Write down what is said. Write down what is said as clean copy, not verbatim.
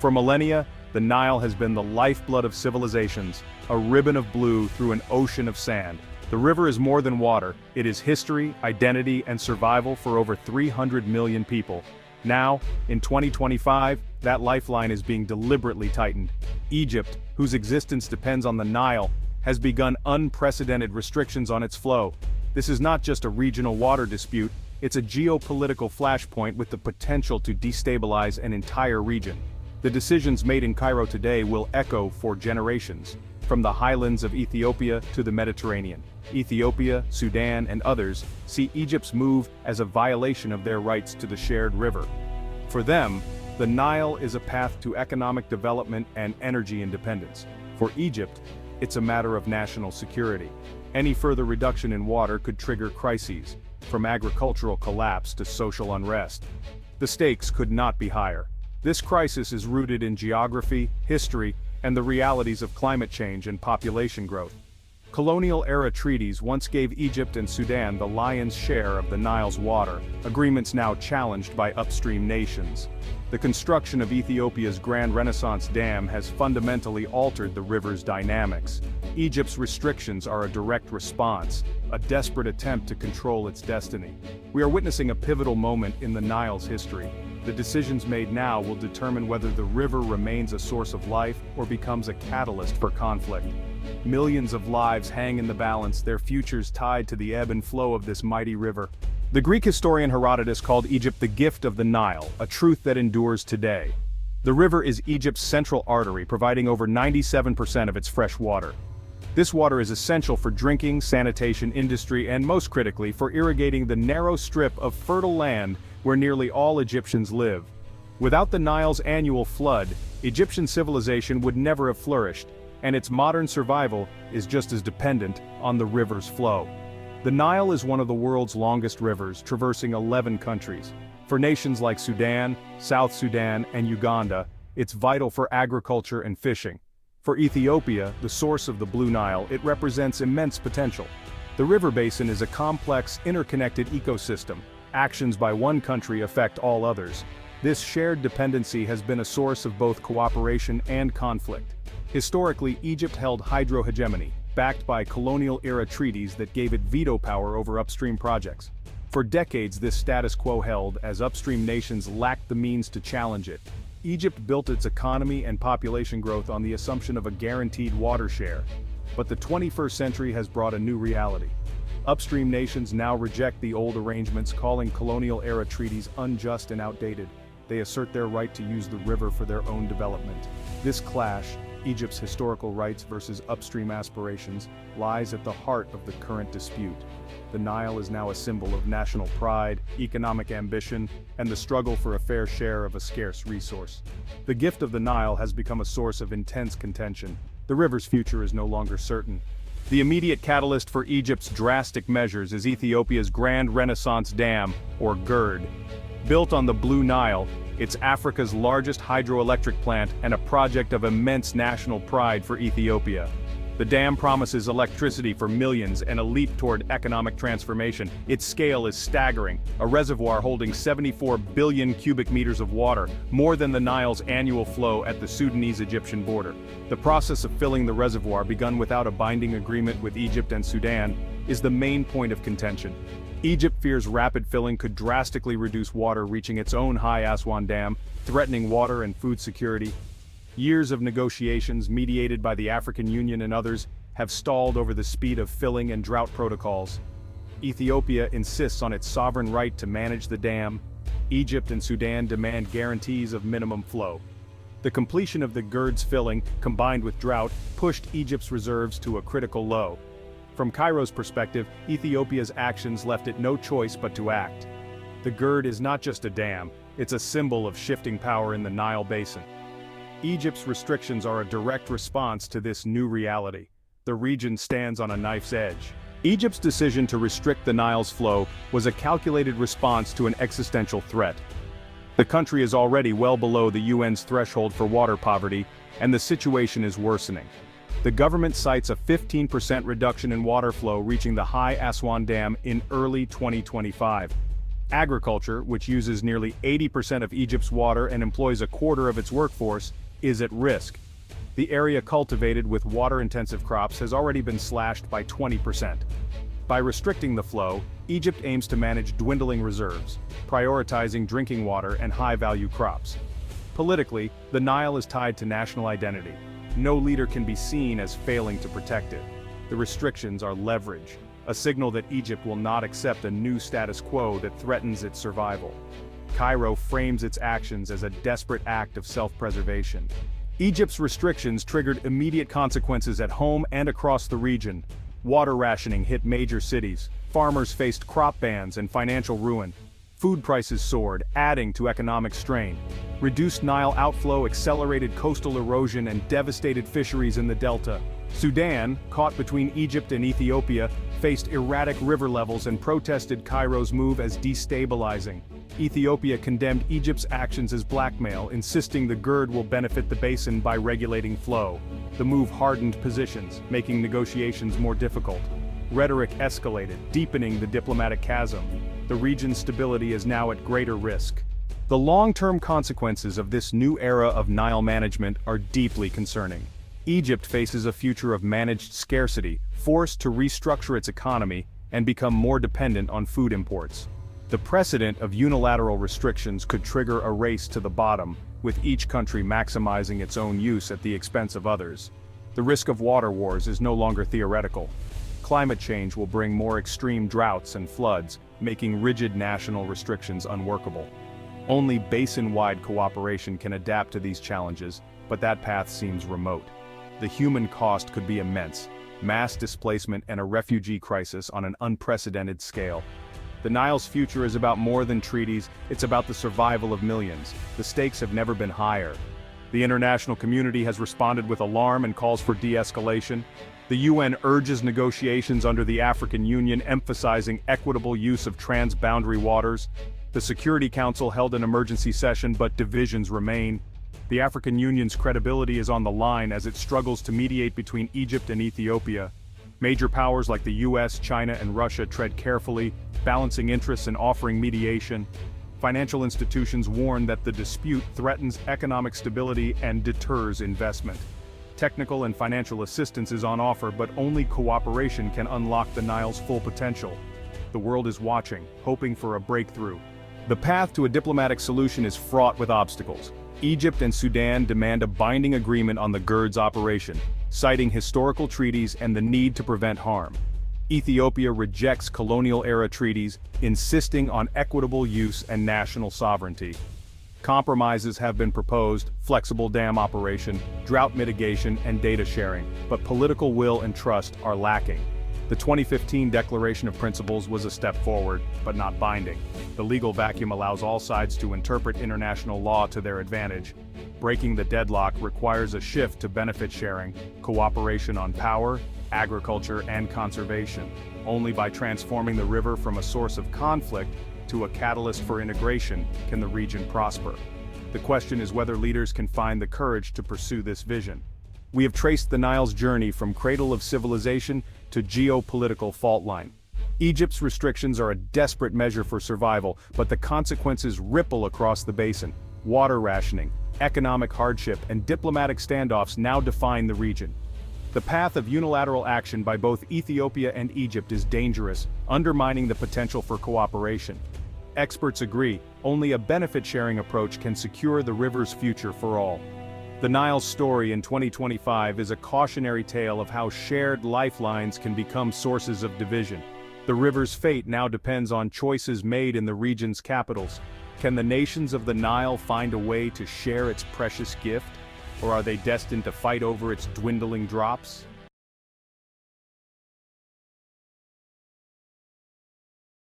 For millennia, the Nile has been the lifeblood of civilizations, a ribbon of blue through an ocean of sand. The river is more than water, it is history, identity, and survival for over 300 million people. Now, in 2025, that lifeline is being deliberately tightened. Egypt, whose existence depends on the Nile, has begun unprecedented restrictions on its flow. This is not just a regional water dispute, it's a geopolitical flashpoint with the potential to destabilize an entire region. The decisions made in Cairo today will echo for generations, from the highlands of Ethiopia to the Mediterranean. Ethiopia, Sudan, and others see Egypt's move as a violation of their rights to the shared river. For them, the Nile is a path to economic development and energy independence. For Egypt, it's a matter of national security. Any further reduction in water could trigger crises, from agricultural collapse to social unrest. The stakes could not be higher. This crisis is rooted in geography, history, and the realities of climate change and population growth. Colonial-era treaties once gave Egypt and Sudan the lion's share of the Nile's water, agreements now challenged by upstream nations. The construction of Ethiopia's Grand Renaissance Dam has fundamentally altered the river's dynamics. Egypt's restrictions are a direct response, a desperate attempt to control its destiny. We are witnessing a pivotal moment in the Nile's history. The decisions made now will determine whether the river remains a source of life or becomes a catalyst for conflict. Millions of lives hang in the balance, their futures tied to the ebb and flow of this mighty river. The Greek historian Herodotus called Egypt the gift of the Nile, a truth that endures today. The river is Egypt's central artery, providing over 97% of its fresh water. This water is essential for drinking, sanitation, industry, and most critically, for irrigating the narrow strip of fertile land where nearly all Egyptians live. Without the Nile's annual flood, Egyptian civilization would never have flourished, and its modern survival is just as dependent on the river's flow. The Nile is one of the world's longest rivers, traversing 11 countries. For nations like Sudan, South Sudan, and Uganda, it's vital for agriculture and fishing. For Ethiopia, the source of the Blue Nile, it represents immense potential. The river basin is a complex, interconnected ecosystem. Actions by one country affect all others. This shared dependency has been a source of both cooperation and conflict. Historically, Egypt held hydrohegemony, backed by colonial-era treaties that gave it veto power over upstream projects. For decades, this status quo held as upstream nations lacked the means to challenge it. Egypt built its economy and population growth on the assumption of a guaranteed water share. But the 21st century has brought a new reality. Upstream nations now reject the old arrangements, calling colonial-era treaties unjust and outdated. They assert their right to use the river for their own development. This clash, Egypt's historical rights versus upstream aspirations, lies at the heart of the current dispute. The Nile is now a symbol of national pride, economic ambition, and the struggle for a fair share of a scarce resource. The gift of the Nile has become a source of intense contention. The river's future is no longer certain. The immediate catalyst for Egypt's drastic measures is Ethiopia's Grand Renaissance Dam, or GERD. Built on the Blue Nile, it's Africa's largest hydroelectric plant and a project of immense national pride for Ethiopia. The dam promises electricity for millions and a leap toward economic transformation. Its scale is staggering, a reservoir holding 74 billion cubic meters of water, more than the Nile's annual flow at the Sudanese-Egyptian border. The process of filling the reservoir, begun without a binding agreement with Egypt and Sudan, is the main point of contention. Egypt fears rapid filling could drastically reduce water reaching its own high Aswan Dam, threatening water and food security. Years of negotiations, mediated by the African Union and others, have stalled over the speed of filling and drought protocols. Ethiopia insists on its sovereign right to manage the dam. Egypt and Sudan demand guarantees of minimum flow. The completion of the GERD's filling, combined with drought, pushed Egypt's reserves to a critical low. From Cairo's perspective, Ethiopia's actions left it no choice but to act. The GERD is not just a dam, it's a symbol of shifting power in the Nile Basin. Egypt's restrictions are a direct response to this new reality. The region stands on a knife's edge. Egypt's decision to restrict the Nile's flow was a calculated response to an existential threat. The country is already well below the UN's threshold for water poverty, and the situation is worsening. The government cites a 15% reduction in water flow reaching the high Aswan Dam in early 2025. Agriculture, which uses nearly 80% of Egypt's water and employs a quarter of its workforce, is at risk. The area cultivated with water-intensive crops has already been slashed by 20%. By restricting the flow, Egypt aims to manage dwindling reserves, prioritizing drinking water and high-value crops. Politically, the Nile is tied to national identity. No leader can be seen as failing to protect it. The restrictions are leverage, a signal that Egypt will not accept a new status quo that threatens its survival. Cairo frames its actions as a desperate act of self-preservation. Egypt's restrictions triggered immediate consequences at home and across the region. Water rationing hit major cities, farmers faced crop bans and financial ruin. Food prices soared, adding to economic strain. Reduced Nile outflow accelerated coastal erosion and devastated fisheries in the delta. Sudan, caught between Egypt and Ethiopia, faced erratic river levels and protested Cairo's move as destabilizing. Ethiopia condemned Egypt's actions as blackmail, insisting the GERD will benefit the basin by regulating flow. The move hardened positions, making negotiations more difficult. Rhetoric escalated, deepening the diplomatic chasm. The region's stability is now at greater risk. The long-term consequences of this new era of Nile management are deeply concerning. Egypt faces a future of managed scarcity, forced to restructure its economy and become more dependent on food imports. The precedent of unilateral restrictions could trigger a race to the bottom, with each country maximizing its own use at the expense of others. The risk of water wars is no longer theoretical. Climate change will bring more extreme droughts and floods, making rigid national restrictions unworkable. Only basin-wide cooperation can adapt to these challenges, but that path seems remote. The human cost could be immense: mass displacement and a refugee crisis on an unprecedented scale. The Nile's future is about more than treaties, it's about the survival of millions. The stakes have never been higher. The international community has responded with alarm and calls for de-escalation. The UN urges negotiations under the African Union, emphasizing equitable use of trans-boundary waters. The Security Council held an emergency session, but divisions remain. The African Union's credibility is on the line as it struggles to mediate between Egypt and Ethiopia. Major powers like the US, China, and Russia tread carefully, balancing interests and offering mediation. Financial institutions warn that the dispute threatens economic stability and deters investment. Technical and financial assistance is on offer, but only cooperation can unlock the Nile's full potential. The world is watching, hoping for a breakthrough. The path to a diplomatic solution is fraught with obstacles. Egypt and Sudan demand a binding agreement on the GERD's operation, citing historical treaties and the need to prevent harm. Ethiopia rejects colonial-era treaties, insisting on equitable use and national sovereignty. Compromises have been proposed: flexible dam operation, drought mitigation, and data sharing, but political will and trust are lacking. The 2015 Declaration of Principles was a step forward, but not binding. The legal vacuum allows all sides to interpret international law to their advantage. Breaking the deadlock requires a shift to benefit sharing, cooperation on power, agriculture, and conservation. Only by transforming the river from a source of conflict to a catalyst for integration can the region prosper. The question is whether leaders can find the courage to pursue this vision. We have traced the Nile's journey from cradle of civilization to geopolitical fault line. Egypt's restrictions are a desperate measure for survival, but the consequences ripple across the basin. Water rationing, economic hardship, and diplomatic standoffs now define the region. The path of unilateral action by both Ethiopia and Egypt is dangerous, undermining the potential for cooperation. Experts agree, only a benefit-sharing approach can secure the river's future for all. The Nile's story in 2025 is a cautionary tale of how shared lifelines can become sources of division. The river's fate now depends on choices made in the region's capitals. Can the nations of the Nile find a way to share its precious gift? Or are they destined to fight over its dwindling drops?